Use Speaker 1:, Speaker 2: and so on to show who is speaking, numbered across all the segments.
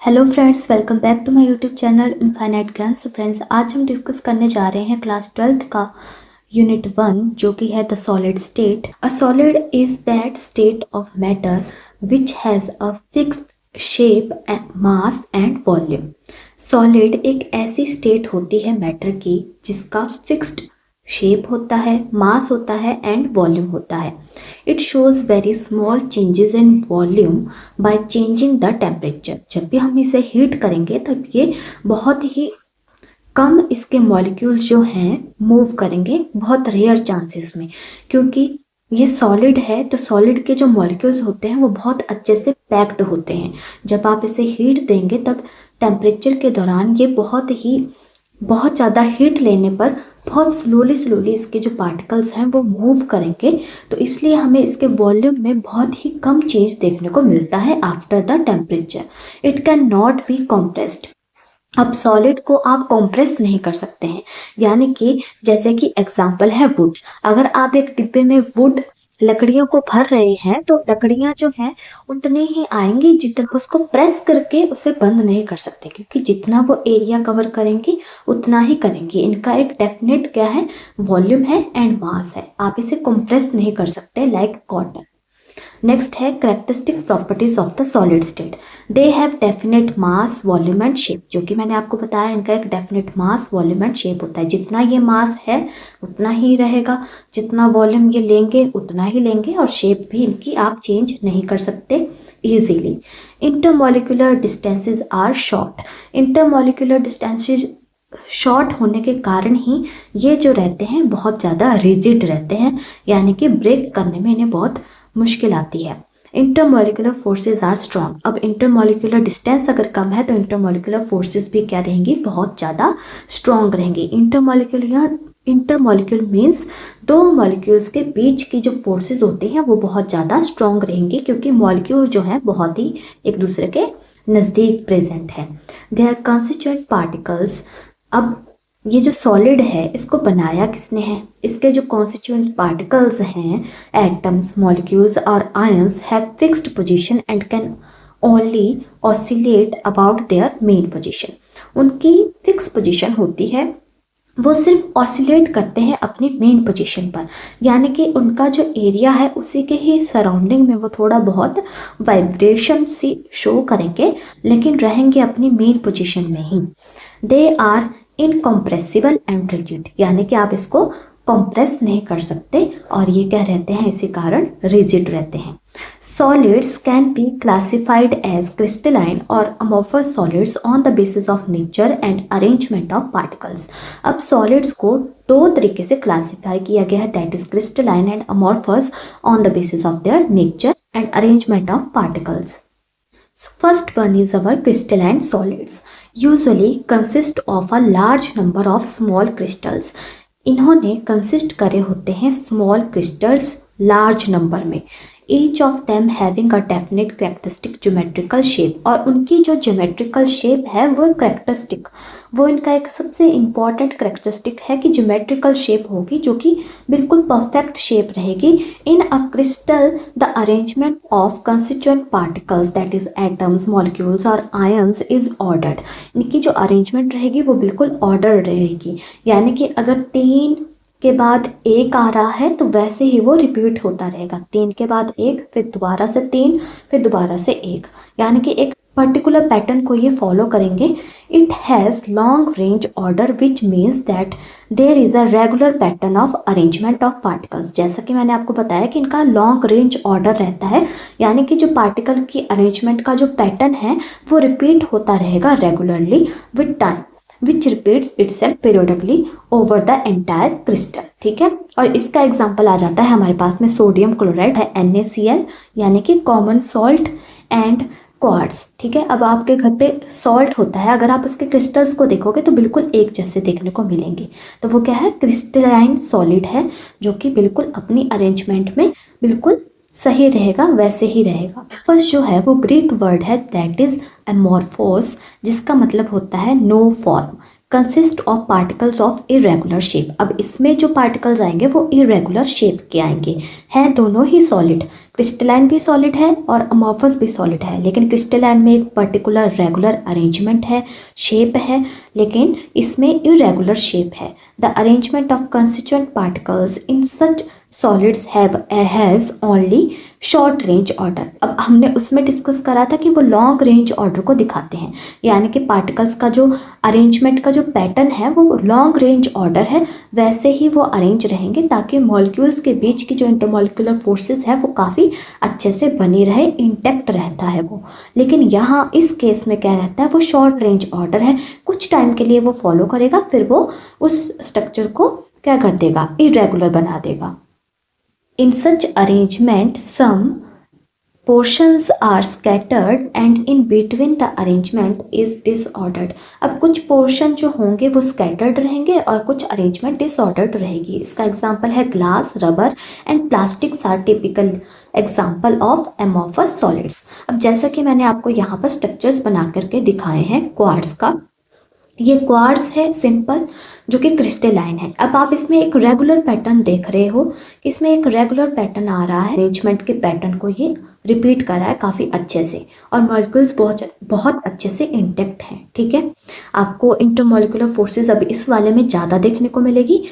Speaker 1: Hello friends, welcome back to my YouTube channel infinite Gyan. So friends, आज हम discuss करने जा रहे हैं क्लास 12th का यूनिट 1 जो कि है the solid state. A solid is that state of matter which has a fixed shape, mass and volume. Solid एक ऐसी स्टेट होती है मैटर की जिसका फिक्स्ड शेप होता है, मास होता है एंड वॉल्यूम होता है। It shows very small changes in volume by changing the temperature. जब भी हम इसे हीट करेंगे तब ये बहुत ही कम इसके मॉलिक्यूल्स जो हैं मूव करेंगे, बहुत रेयर चांसेस में, क्योंकि ये सॉलिड है तो सॉलिड के जो मॉलिक्यूल्स होते हैं वो बहुत अच्छे से पैक्ड होते हैं। जब आप इसे हीट देंगे तब टेम्परेचर के दौरान ये बहुत ज़्यादा हीट लेने पर बहुत स्लोली इसके जो पार्टिकल्स हैं वो मूव करेंगे, तो इसलिए हमें इसके वॉल्यूम में बहुत ही कम चेंज देखने को मिलता है after the temperature. It can not be compressed. अब सॉलिड को आप कॉम्प्रेस नहीं कर सकते हैं, यानी कि जैसे कि एग्जांपल है वुड। अगर आप एक डिब्बे में वुड लकड़ियों को भर रहे हैं तो लकड़ियां जो हैं उतनी ही आएंगी, जितना उसको प्रेस करके उसे बंद नहीं कर सकते, क्योंकि जितना वो एरिया कवर करेंगी उतना ही करेंगी। इनका एक डेफिनेट क्या है, वॉल्यूम है एंड मास है। आप इसे कंप्रेस नहीं कर सकते लाइक कॉटन। नेक्स्ट है characteristic properties of the solid state. They have definite mass, volume and shape. जो कि मैंने आपको बताया, इनका एक definite mass, volume and shape होता है। जितना ये मास है उतना ही रहेगा, जितना वॉल्यूम ये लेंगे उतना ही लेंगे, और शेप भी इनकी आप चेंज नहीं कर सकते easily. Intermolecular distances are short. Intermolecular distances short होने के कारण ही ये जो रहते हैं बहुत ज़्यादा रिजिड रहते हैं, यानी कि ब्रेक करने में इन्हें बहुत मुश्किल आती है। Intermolecular forces are strong. अब इंटरमॉलिक्यूलर डिस्टेंस अगर कम है तो इंटरमॉलिक्यूलर फोर्सेज भी क्या रहेंगी, बहुत ज़्यादा स्ट्रॉन्ग रहेंगी। इंटरमॉलिक्यूल मीन्स दो मॉलिक्यूल्स के बीच की जो फोर्सेज होती हैं वो बहुत ज़्यादा स्ट्रॉन्ग रहेंगी, क्योंकि मॉलिक्यूल जो है बहुत ही एक दूसरे के नज़दीक प्रेजेंट है। They are constituent particles. अब ये जो सॉलिड है इसको बनाया किसने है, इसके जो कॉन्स्टिट्यूएंट पार्टिकल्स हैं, एटम्स, मॉलिक्यूल्स और ions, have fixed position and can only oscillate about their main position. उनकी फिक्स पोजीशन होती है, वो सिर्फ ऑसिलेट करते हैं अपनी मेन पोजीशन पर, यानी कि उनका जो एरिया है उसी के ही सराउंडिंग में वो थोड़ा बहुत वाइब्रेशन सी शो करेंगे, लेकिन रहेंगे अपनी मेन पोजीशन में ही। They are incompressible and rigid, यानी कि आप इसको कंप्रेस नहीं कर सकते, और ये क्या रहते हैं, इसी कारण रिजिड रहते हैं। Solids can be classified as crystalline और amorphous solids on the basis of nature and arrangement of particles. अब सॉलिड्स को दो तरीके से क्लासिफाई किया गया है, that is crystalline and amorphous on the basis of their nature and arrangement of particles. First one is our crystalline solids. Usually consist of a large number of small crystals. इन्होंने consist करे होते हैं small crystals large number में। Each of them having a definite characteristic geometrical shape, और उनकी जो geometrical shape है वो कैरेक्टरिस्टिक, वो इनका एक सबसे इम्पॉर्टेंट कैरेक्टरिस्टिक है कि ज्योमेट्रिकल शेप होगी जो कि बिल्कुल परफेक्ट शेप रहेगी। In a crystal the arrangement of constituent particles that is atoms, molecules और आयंस इज ऑर्डर्ड। इनकी जो अरेंजमेंट रहेगी वो बिल्कुल ऑर्डर रहेगी, यानी कि अगर 3 के बाद 1 आ रहा है तो वैसे ही वो रिपीट होता रहेगा। 3 के बाद 1, फिर दोबारा से 3, फिर दोबारा से 1, यानी कि एक पर्टिकुलर पैटर्न को ये फॉलो करेंगे। It has long range order which means that there is a regular pattern of arrangement of particles. जैसा कि मैंने आपको बताया कि इनका लॉन्ग रेंज ऑर्डर रहता है, यानी कि जो पार्टिकल की अरेंजमेंट का जो पैटर्न है वो रिपीट होता रहेगा regularly with time, which repeats itself periodically over the entire crystal। ठीक है, और इसका एग्जाम्पल आ जाता है हमारे पास में सोडियम क्लोराइड है, NaCl, यानी कि कॉमन सॉल्ट एंड क्वार्ट्स। ठीक है, अब आपके घर पे सॉल्ट होता है, अगर आप उसके क्रिस्टल्स को देखोगे तो बिल्कुल एक जैसे देखने को मिलेंगे, तो वो क्या है, क्रिस्टलाइन सॉलिड है, जो कि बिल्कुल अपनी अरेंजमेंट में बिल्कुल सही रहेगा, वैसे ही रहेगा। फर्स्ट जो है वो ग्रीक वर्ड है दैट इज एमोर्फोस, जिसका मतलब होता है no form, consist of particles of irregular shape. अब इसमें जो पार्टिकल्स आएंगे वो इरेगुलर शेप के आएंगे, हैं दोनों ही सॉलिड, क्रिस्टलाइन भी सॉलिड है और अमॉर्फस भी सॉलिड है, लेकिन क्रिस्टलाइन में एक पर्टिकुलर रेगुलर अरेंजमेंट है, शेप है, लेकिन इसमें इरेगुलर शेप है। The arrangement of constituent particles in such solids has only short range order. अब हमने उसमें डिस्कस करा था कि वो लॉन्ग रेंज ऑर्डर को दिखाते हैं, यानी कि पार्टिकल्स का जो अरेंजमेंट का जो पैटर्न है वो लॉन्ग रेंज ऑर्डर है, वैसे ही वो अरेंज रहेंगे ताकि मॉलिक्यूल्स के बीच की जो इंटरमॉलिक्यूलर फोर्सेस है वो काफ़ी अच्छे से बनी रहे, इंटैक्ट रहता है वो। लेकिन यहाँ इस केस में क्या रहता है, वो शॉर्ट रेंज ऑर्डर है, कुछ टाइम के लिए वो फॉलो करेगा, फिर वो उस स्ट्रक्चर को क्या कर देगा, इरेगुलर बना देगा। In such arrangement, some portions are scattered and in between the arrangement is disordered। अब कुछ पोर्शन जो होंगे वो स्कैटर्ड रहेंगे और कुछ अरेंजमेंट डिसऑर्डर्ड रहेगी। इसका एग्जांपल है glass, rubber and plastics are typical example of amorphous solids. अब जैसा कि मैंने आपको यहाँ पर स्ट्रक्चर्स बना करके दिखाए हैं क्वार्ट्ज का, ये क्वार्ट्ज है सिंपल जो कि क्रिस्टलाइन है। अब आप इसमें एक रेगुलर पैटर्न देख रहे हो, इसमें एक रेगुलर पैटर्न आ रहा है, अरेंजमेंट के पैटर्न को ये रिपीट कर रहा है काफ़ी अच्छे से, और मॉलिक्यूल्स बहुत अच्छे से इंटेक्ट हैं। ठीक है, आपको इंटरमॉलिक्यूलर फोर्सेस अब इस वाले में ज़्यादा देखने को मिलेगी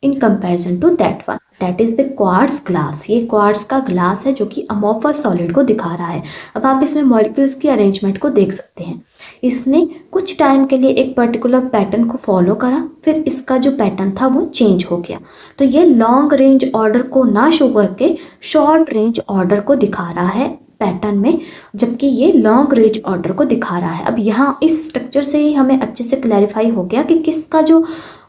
Speaker 1: in comparison to that one, that is the quartz glass. ये क्वार्ट्ज का ग्लास है जो कि अमॉर्फस सॉलिड को दिखा रहा है। अब आप इसमें मॉलिक्यूल्स की अरेंजमेंट को देख सकते हैं, इसने कुछ टाइम के लिए एक पर्टिकुलर पैटर्न को फॉलो करा, फिर इसका जो पैटर्न था वो चेंज हो गया, तो ये लॉन्ग रेंज ऑर्डर को ना शो करके शॉर्ट रेंज ऑर्डर को दिखा रहा है पैटर्न में, जबकि ये लॉन्ग रेंज ऑर्डर को दिखा रहा है। अब यहाँ इस स्ट्रक्चर से ही हमें अच्छे से क्लैरिफाई हो गया कि किसका जो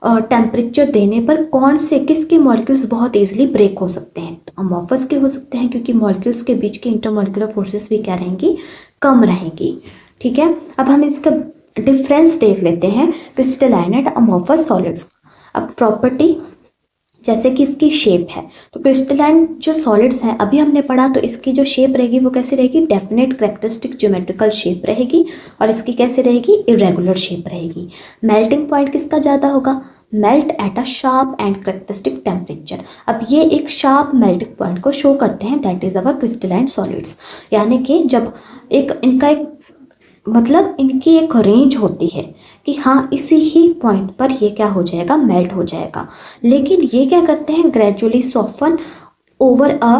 Speaker 1: टेम्परेचर देने पर कौन से किसके मॉलिक्यूल्स बहुत इजीली ब्रेक हो सकते हैं। तो अमॉर्फस के हो सकते हैं क्योंकि मॉलिक्यूल्स के बीच की इंटरमॉलिक्यूलर फोर्सेस भी क्या रहेंगी, कम रहेंगी। ठीक है, अब हम इसका डिफरेंस देख लेते हैं क्रिस्टलाइन एंड अमॉर्फस सॉलिड्स। अब प्रॉपर्टी जैसे कि इसकी शेप है, तो क्रिस्टलाइन जो सॉलिड्स हैं अभी हमने पढ़ा, तो इसकी जो शेप रहेगी वो कैसी रहेगी, डेफिनेट कैरेक्टरिस्टिक ज्योमेट्रिकल शेप रहेगी, और इसकी कैसे रहेगी, इरेगुलर शेप रहेगी। मेल्टिंग पॉइंट किसका ज़्यादा होगा, melt at a sharp and characteristic temperature. अब ये एक शार्प मेल्टिंग पॉइंट को शो करते हैं, that is our crystalline solids, यानी कि जब इनका एक मतलब इनकी एक रेंज होती है कि हाँ इसी ही पॉइंट पर ये क्या हो जाएगा, मेल्ट हो जाएगा, लेकिन ये क्या करते हैं, gradually soften over a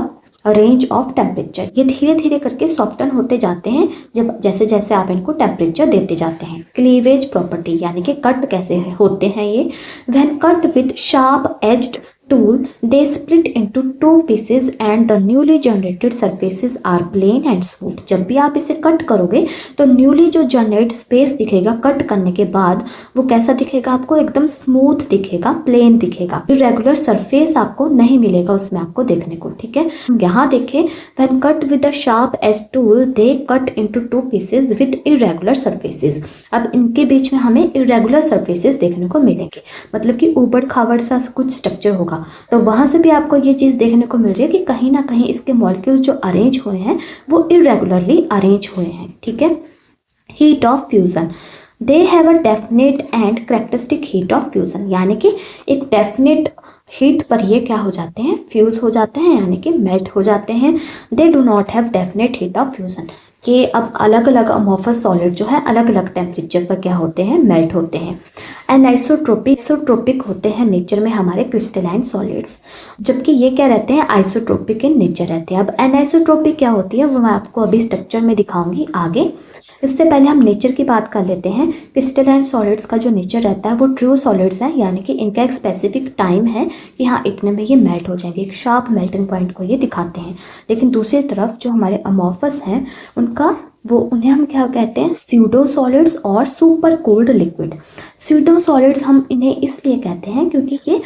Speaker 1: range of temperature, ये धीरे धीरे करके सॉफ्टन होते जाते हैं जब जैसे जैसे आप इनको टेम्परेचर देते जाते हैं। क्लीवेज प्रॉपर्टी यानी कि कट कैसे होते हैं ये, when cut with sharp aged tool they split into two pieces and the newly generated surfaces are plain and smooth। जब भी आप इसे कट करोगे तो न्यूली जो जनरेट स्पेस दिखेगा कट करने के बाद वो कैसा दिखेगा, आपको एकदम स्मूथ दिखेगा, प्लेन दिखेगा, इरेगुलर सरफेस आपको नहीं मिलेगा उसमें आपको देखने को। ठीक है, यहाँ देखें, when cut with a sharp edge tool they cut into two pieces with irregular surfaces। अब इनके बीच में हमें इरेगुलर सरफेसेस देखने को मिलेंगे, मतलब कि ऊबड़ खाबड़ सा कुछ स्ट्रक्चर होगा, तो वहां से भी आपको ये चीज देखने को मिल रही है कि कहीं ना कहीं इसके मॉलिक्यूल्स जो अरेंज हुए हैं वो इरेगुलरली अरेंज हुए हैं। ठीक है, heat of fusion, they have a definite and characteristic heat of fusion, यानी कि एक डेफिनेट हीट पर ये क्या हो जाते हैं, फ्यूज हो जाते हैं, यानी कि मेल्ट हो जाते हैं। They do not have definite heat of fusion, ये अब अलग अलग अमॉर्फस सॉलिड जो है अलग अलग टेम्परेचर पर क्या होते हैं, मेल्ट होते हैं। एनिसोट्रोपिक होते हैं नेचर में हमारे क्रिस्टलाइन सॉलिड्स, जबकि ये क्या रहते हैं, आइसोट्रोपिक इन नेचर रहते हैं। अब एनिसोट्रोपिक क्या होती है वो मैं आपको अभी स्ट्रक्चर में दिखाऊंगी आगे, इससे पहले हम नेचर की बात कर लेते हैं। क्रिस्टलाइन सॉलिड्स का जो नेचर रहता है वो ट्रू सॉलिड्स है, यानी कि इनका एक स्पेसिफिक टाइम है कि हाँ इतने में ये मेल्ट हो जाएंगे, एक शार्प मेल्टिंग पॉइंट को ये दिखाते हैं। लेकिन दूसरी तरफ जो हमारे अमॉर्फस हैं उन्हें हम क्या कहते हैं, स्यूडो सॉलिड्स और super cold liquid. Pseudo solids हम इन्हें इसलिए कहते हैं क्योंकि ये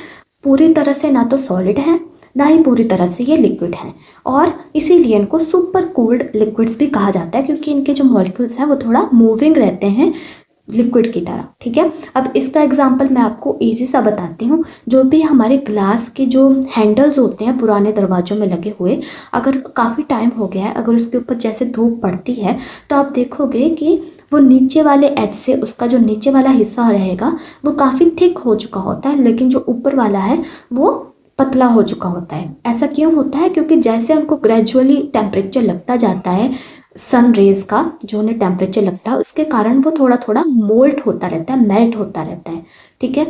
Speaker 1: पूरी तरह से ना तो सॉलिड है ना ही पूरी तरह से ये लिक्विड हैं, और इसीलिए इनको सुपर कूल्ड लिक्विड्स भी कहा जाता है क्योंकि इनके जो मॉलिक्यूल्स हैं वो थोड़ा मूविंग रहते हैं लिक्विड की तरह। ठीक है, अब इसका एग्जांपल मैं आपको इजी सा बताती हूँ। जो भी हमारे ग्लास के जो हैंडल्स होते हैं पुराने दरवाजों में लगे हुए, अगर काफ़ी टाइम हो गया है, अगर उसके ऊपर जैसे धूप पड़ती है तो आप देखोगे कि वो नीचे वाले एज से उसका जो नीचे वाला हिस्सा रहेगा वो काफ़ी थिक हो चुका होता है, लेकिन जो ऊपर वाला है वो पतला हो चुका होता है। ऐसा क्यों होता है? क्योंकि जैसे उनको ग्रेजुअली टेम्परेचर लगता जाता है सन रेज का, जो उन्हें टेम्परेचर लगता है उसके कारण वो थोड़ा थोड़ा मोल्ट होता रहता है, मेल्ट होता रहता है। ठीक है,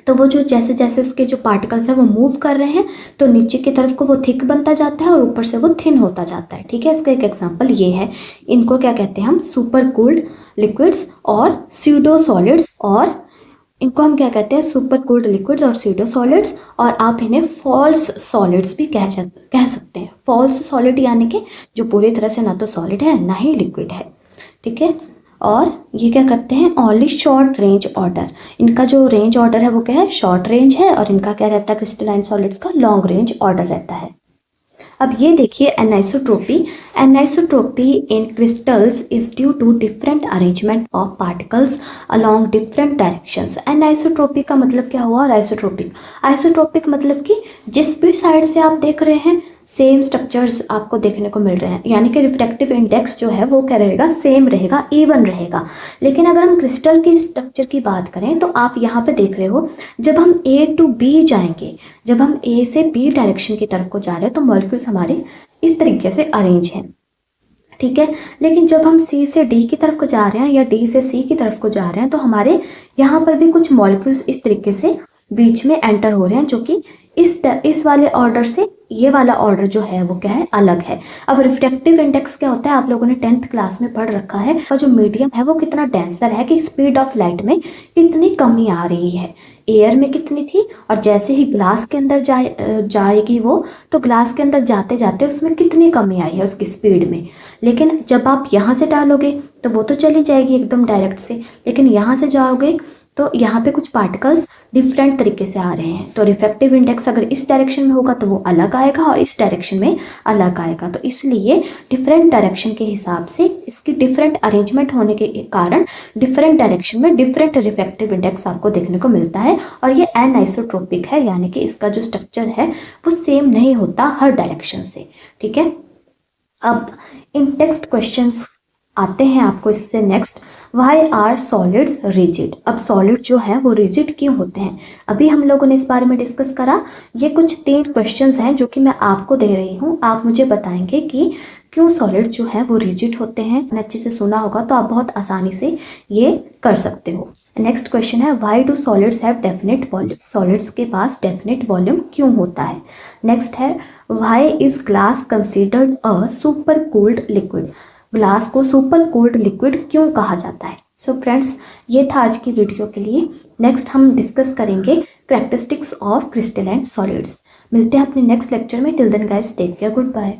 Speaker 1: तो वो जो जैसे जैसे उसके जो पार्टिकल्स हैं वो मूव कर रहे हैं तो नीचे की तरफ को वो थिक बनता जाता है और ऊपर से वो थिन होता जाता है। ठीक है, इसका एक एग्जांपल ये है। इनको क्या कहते हैं हम? सुपर कूल्ड लिक्विड्स और स्यूडो सॉलिड्स, और इनको हम क्या कहते हैं? सुपर कूल्ड लिक्विड्स और स्यूडो सॉलिड्स, और आप इन्हें फॉल्स सॉलिड्स भी कह सकते हैं। फॉल्स सॉलिड यानी कि जो पूरी तरह से ना तो सॉलिड है ना ही लिक्विड है। ठीक है, और ये क्या करते हैं? Only short range order. इनका जो रेंज ऑर्डर है वो क्या है? शॉर्ट रेंज है। और इनका क्या रहता है? क्रिस्टलाइन सॉलिड्स का लॉन्ग रेंज ऑर्डर रहता है। अब ये देखिए anisotropy. Anisotropy in crystals is due to different arrangement of particles along different directions. Anisotropy का मतलब क्या हुआ? और आइसोट्रोपिक, आइसोट्रोपिक मतलब कि जिस भी साइड से आप देख रहे हैं सेम स्ट्रक्चर्स आपको देखने को मिल रहे हैं, यानी कि रिफ्रैक्टिव इंडेक्स जो है वो क्या रहेगा? सेम रहेगा, इवन रहेगा। लेकिन अगर हम क्रिस्टल की स्ट्रक्चर की बात करें तो आप यहाँ पे देख रहे हो, जब हम ए टू बी जाएंगे, जब हम ए से बी डायरेक्शन की तरफ को जा रहे हैं तो मॉलिक्यूल्स हमारे इस तरीके से अरेंज हैं। ठीक है, लेकिन जब हम सी से डी की तरफ को जा रहे हैं या डी से सी की तरफ को जा रहे हैं तो हमारे यहाँ पर भी कुछ मॉलिक्यूल्स इस तरीके से बीच में एंटर हो रहे हैं, जो कि इस वाले ऑर्डर से ये वाला ऑर्डर जो है वो क्या है? अलग है। अब रिफ्रैक्टिव इंडेक्स क्या होता है? आप लोगों ने 10th क्लास में पढ़ रखा है। और जो मीडियम है वो कितना डेंसर है, कि स्पीड ऑफ लाइट में कितनी कमी आ रही है। एयर में कितनी थी और जैसे ही ग्लास के अंदर जाएगी वो, तो ग्लास के अंदर जाते जाते उसमें कितनी कमी आई है उसकी स्पीड में। लेकिन जब आप यहाँ से डालोगे तो वो तो चली जाएगी एकदम डायरेक्ट से, लेकिन यहाँ से जाओगे तो यहाँ पे कुछ पार्टिकल्स डिफरेंट तरीके से आ रहे हैं। तो रिफ्रैक्टिव इंडेक्स अगर इस डायरेक्शन में होगा तो वो अलग आएगा और इस डायरेक्शन में अलग आएगा। तो इसलिए डिफरेंट डायरेक्शन के हिसाब से इसकी डिफरेंट अरेंजमेंट होने के कारण डिफरेंट डायरेक्शन में डिफरेंट रिफ्रैक्टिव इंडेक्स आपको देखने को मिलता है। और ये एनाइसोट्रोपिक है, यानी कि इसका जो स्ट्रक्चर है वो सेम नहीं होता हर डायरेक्शन से। ठीक है, अब इन टेक्स्ट क्वेश्चंस आते हैं आपको इससे next. Why are solids rigid. अब सॉलिड जो है वो रिजिड क्यों होते हैं? अभी हम लोगों ने इस बारे में डिस्कस करा। ये कुछ 3 क्वेश्चंस हैं जो कि मैं आपको दे रही हूँ। आप मुझे बताएंगे कि क्यों सॉलिड्स जो है वो रिजिड होते हैं। आपने अच्छे से सुना होगा तो आप बहुत आसानी से ये कर सकते हो। नेक्स्ट क्वेश्चन है, why do solids have definite volume. Solids के पास डेफिनेट वॉल्यूम क्यों होता है। नेक्स्ट है, why is glass considered a super cooled liquid. Glass को सुपर कोल्ड लिक्विड क्यों कहा जाता है। सो फ्रेंड्स, ये था आज की वीडियो के लिए। नेक्स्ट हम डिस्कस करेंगे कैरेक्टरिस्टिक्स ऑफ क्रिस्टलाइन सॉलिड्स। मिलते हैं अपने नेक्स्ट लेक्चर में। Till then guys, take care, good bye.